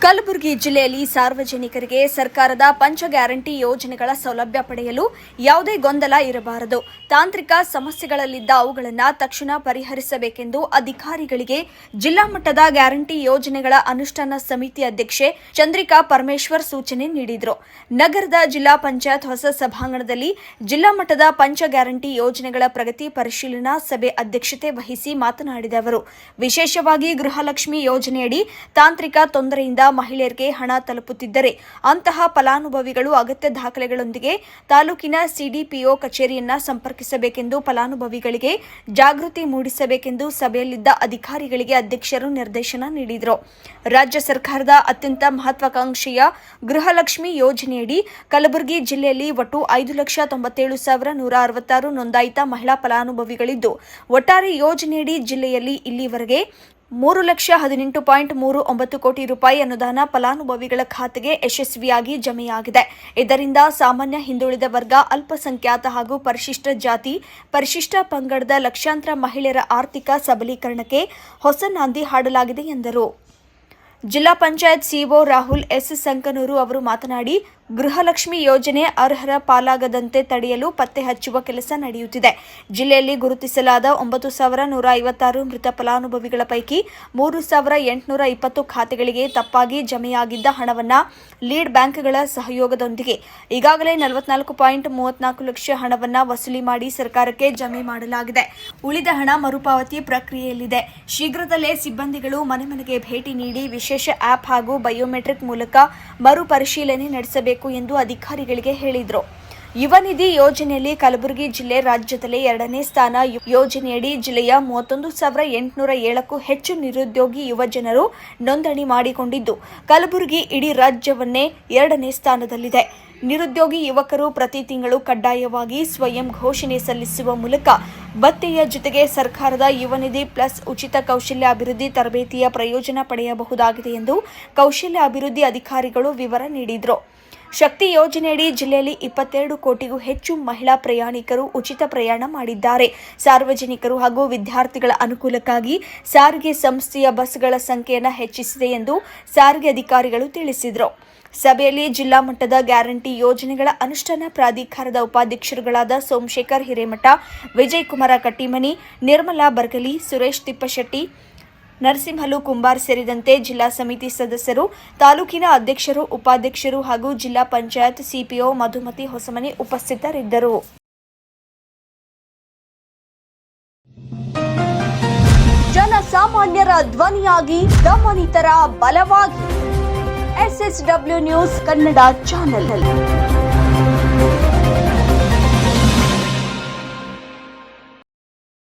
ಕಲಬುರಗಿ ಜಿಲ್ಲೆಯಲ್ಲಿ ಸಾರ್ವಜನಿಕರಿಗೆ ಸರ್ಕಾರದ ಪಂಚ ಗ್ಯಾರಂಟಿ ಯೋಜನೆಗಳ ಸೌಲಭ್ಯ ಪಡೆಯಲು ಯಾವುದೇ ಗೊಂದಲ ಇರಬಾರದು. ತಾಂತ್ರಿಕ ಸಮಸ್ಯೆಗಳಲ್ಲಿದ್ದ ಅವುಗಳನ್ನು ತಕ್ಷಣ ಪರಿಹರಿಸಬೇಕೆಂದು ಅಧಿಕಾರಿಗಳಿಗೆ ಜಿಲ್ಲಾ ಮಟ್ಟದ ಗ್ಯಾರಂಟಿ ಯೋಜನೆಗಳ ಅನುಷ್ಠಾನ ಸಮಿತಿ ಅಧ್ಯಕ್ಷೆ ಚಂದ್ರಿಕಾ ಪರಮೇಶ್ವರ್ ಸೂಚನೆ ನೀಡಿದರು. ನಗರದ ಜಿಲ್ಲಾ ಪಂಚಾಯತ್ ಹೊಸ ಸಭಾಂಗಣದಲ್ಲಿ ಜಿಲ್ಲಾ ಮಟ್ಟದ ಪಂಚ ಗ್ಯಾರಂಟಿ ಯೋಜನೆಗಳ ಪ್ರಗತಿ ಪರಿಶೀಲನಾ ಸಭೆ ಅಧ್ಯಕ್ಷತೆ ವಹಿಸಿ ಮಾತನಾಡಿದ ಅವರು, ವಿಶೇಷವಾಗಿ ಗೃಹಲಕ್ಷ್ಮಿ ಯೋಜನೆಯಡಿ ತಾಂತ್ರಿಕ ತೊಂದರೆಯಿಂದ ಮಹಿಳೆಯರಿಗೆ ಹಣ ತಲುಪುತ್ತಿದ್ದರೆ ಅಂತಹ ಫಲಾನುಭವಿಗಳು ಅಗತ್ಯ ದಾಖಲೆಗಳೊಂದಿಗೆ ತಾಲೂಕಿನ ಸಿಡಿಪಿಒ ಕಚೇರಿಯನ್ನ ಸಂಪರ್ಕಿಸಬೇಕೆಂದು ಫಲಾನುಭವಿಗಳಿಗೆ ಜಾಗೃತಿ ಮೂಡಿಸಬೇಕೆಂದು ಸಭೆಯಲ್ಲಿದ್ದ ಅಧಿಕಾರಿಗಳಿಗೆ ಅಧ್ಯಕ್ಷರು ನಿರ್ದೇಶನ ನೀಡಿದರು. ರಾಜ್ಯ ಸರ್ಕಾರದ ಅತ್ಯಂತ ಮಹತ್ವಾಕಾಂಕ್ಷೆಯ ಗೃಹಲಕ್ಷ್ಮಿ ಯೋಜನೆಯಡಿ ಕಲಬುರಗಿ ಜಿಲ್ಲೆಯಲ್ಲಿ ಒಟ್ಟು 5,97,166 ನೋಂದಾಯಿತ ಮಹಿಳಾ ಫಲಾನುಭವಿಗಳಿದ್ದು, ಒಟ್ಟಾರೆ ಯೋಜನೆಯಡಿ ಜಿಲ್ಲೆಯಲ್ಲಿ ಇಲ್ಲಿವರೆಗೆ 3,18.39 ಕೋಟಿ ರೂಪಾಯಿ ಅನುದಾನ ಫಲಾನುಭವಿಗಳ ಖಾತೆಗೆ ಯಶಸ್ವಿಯಾಗಿ ಜಮೆಯಾಗಿದೆ. ಇದರಿಂದ ಸಾಮಾನ್ಯ ಹಿಂದುಳಿದ ವರ್ಗ, ಅಲ್ಪಸಂಖ್ಯಾತ ಹಾಗೂ ಪರಿಶಿಷ್ಟ ಜಾತಿ, ಪರಿಶಿಷ್ಟ ಪಂಗಡದ ಲಕ್ಷಾಂತರ ಮಹಿಳೆಯರ ಆರ್ಥಿಕ ಸಬಲೀಕರಣಕ್ಕೆ ಹೊಸ ನಾಂದಿ ಹಾಡಲಾಗಿದೆ ಎಂದರು. ಜಿಲ್ಲಾ ಪಂಚಾಯತ್ ಸಿಇಒ ರಾಹುಲ್ ಎಸ್ ಸಂಕನೂರು ಅವರು ಮಾತನಾಡಿ, ಗೃಹಲಕ್ಷ್ಮಿ ಯೋಜನೆ ಅರ್ಹರ ಪಾಲಾಗದಂತೆ ತಡೆಯಲು ಪತ್ತೆ ಹಚ್ಚುವ ಕೆಲಸ ನಡೆಯುತ್ತಿದೆ. ಜಿಲ್ಲೆಯಲ್ಲಿ ಗುರುತಿಸಲಾದ 9,156 ಮೃತ ಫಲಾನುಭವಿಗಳ ಪೈಕಿ 3,820 ಖಾತೆಗಳಿಗೆ ತಪ್ಪಾಗಿ ಜಮೆಯಾಗಿದ್ದ ಹಣವನ್ನು ಲೀಡ್ ಬ್ಯಾಂಕ್ಗಳ ಸಹಯೋಗದೊಂದಿಗೆ ಈಗಾಗಲೇ 44.34 ಲಕ್ಷ ಹಣವನ್ನು ವಸೂಲಿ ಮಾಡಿ ಸರ್ಕಾರಕ್ಕೆ ಜಮೆ ಮಾಡಲಾಗಿದೆ. ಉಳಿದ ಹಣ ಮರುಪಾವತಿ ಪ್ರಕ್ರಿಯೆಯಲ್ಲಿದೆ. ಶೀಘ್ರದಲ್ಲೇ ಸಿಬ್ಬಂದಿಗಳು ಮನೆ ಮನೆಗೆ ಭೇಟಿ ನೀಡಿ ವಿಶೇಷ ಆಪ್ ಹಾಗೂ ಬಯೋಮೆಟ್ರಿಕ್ ಮೂಲಕ ಮರುಪರಿಶೀಲನೆ ನಡೆಸಬೇಕು ಎಂದು ಅಧಿಕಾರಿಗಳಿಗೆ ಹೇಳಿದರು. ಯುವ ನಿಧಿ ಯೋಜನೆಯಲ್ಲಿ ಕಲಬುರಗಿ ಜಿಲ್ಲೆ ರಾಜ್ಯದಲ್ಲೇ 2ನೇ ಸ್ಥಾನ. ಯೋಜನೆಯಡಿ ಜಿಲ್ಲೆಯ 31,807ಕ್ಕೂ ಹೆಚ್ಚು ನಿರುದ್ಯೋಗಿ ಯುವ ಜನರು ನೋಂದಣಿ ಮಾಡಿಕೊಂಡಿದ್ದು, ಕಲಬುರಗಿ ಇಡೀ ರಾಜ್ಯವನ್ನೇ 2ನೇ ಸ್ಥಾನದಲ್ಲಿದೆ. ನಿರುದ್ಯೋಗಿ ಯುವಕರು ಪ್ರತಿ ತಿಂಗಳು ಕಡ್ಡಾಯವಾಗಿ ಸ್ವಯಂ ಘೋಷಣೆ ಸಲ್ಲಿಸುವ ಮೂಲಕ ಭತ್ಯೆಯ ಜೊತೆಗೆ ಸರ್ಕಾರದ ಯುವ ನಿಧಿ ಪ್ಲಸ್ ಉಚಿತ ಕೌಶಲ್ಯ ಅಭಿವೃದ್ಧಿ ತರಬೇತಿಯ ಪ್ರಯೋಜನ ಪಡೆಯಬಹುದಾಗಿದೆ ಎಂದು ಕೌಶಲ್ಯ ಅಭಿವೃದ್ಧಿ ಅಧಿಕಾರಿಗಳು ವಿವರ ನೀಡಿದರು. ಶಕ್ತಿ ಯೋಜನೆಯಡಿ ಜಿಲ್ಲೆಯಲ್ಲಿ 22 ಕೋಟಿಗೂ ಹೆಚ್ಚು ಮಹಿಳಾ ಪ್ರಯಾಣಿಕರು ಉಚಿತ ಪ್ರಯಾಣ ಮಾಡಿದ್ದಾರೆ. ಸಾರ್ವಜನಿಕರು ಹಾಗೂ ವಿದ್ಯಾರ್ಥಿಗಳ ಅನುಕೂಲಕ್ಕಾಗಿ ಸಾರಿಗೆ ಸಂಸ್ಥೆಯ ಬಸ್ಗಳ ಸಂಖ್ಯೆಯನ್ನು ಹೆಚ್ಚಿಸಿದೆ ಎಂದು ಸಾರಿಗೆ ಅಧಿಕಾರಿಗಳು ತಿಳಿಸಿದರು. ಸಭೆಯಲ್ಲಿ ಜಿಲ್ಲಾ ಮಟ್ಟದ ಗ್ಯಾರಂಟಿ ಯೋಜನೆಗಳ ಅನುಷ್ಠಾನ ಪ್ರಾಧಿಕಾರದ ಉಪಾಧ್ಯಕ್ಷರುಗಳಾದ ಸೋಮಶೇಖರ್ ಹಿರೇಮಠ, ವಿಜಯಕುಮಾರ ಕಟ್ಟಿಮನಿ, ನಿರ್ಮಲಾ ಬರ್ಗಲಿ, ಸುರೇಶ್ ತಿಪ್ಪಶೆಟ್ಟಿ, ನರಸಿಂಹಲು ಕುಂಬಾರ್ ಸೇರಿದಂತೆ ಜಿಲ್ಲಾ ಸಮಿತಿ ಸದಸ್ಯರು, ತಾಲೂಕಿನ ಅಧ್ಯಕ್ಷರು, ಉಪಾಧ್ಯಕ್ಷರು ಹಾಗೂ ಜಿಲ್ಲಾ ಪಂಚಾಯತ್ ಸಿಪಿಒ ಮಧುಮತಿ ಹೊಸಮನಿ ಉಪಸ್ಥಿತರಿದ್ದರು. ಜನಸಾಮಾನ್ಯರ ಧ್ವನಿಯಾಗಿ ದಮನಿತರ ಬಲವಾಗಿ SSW ನ್ಯೂಸ್ ಕನ್ನಡ ಚಾನೆಲ್.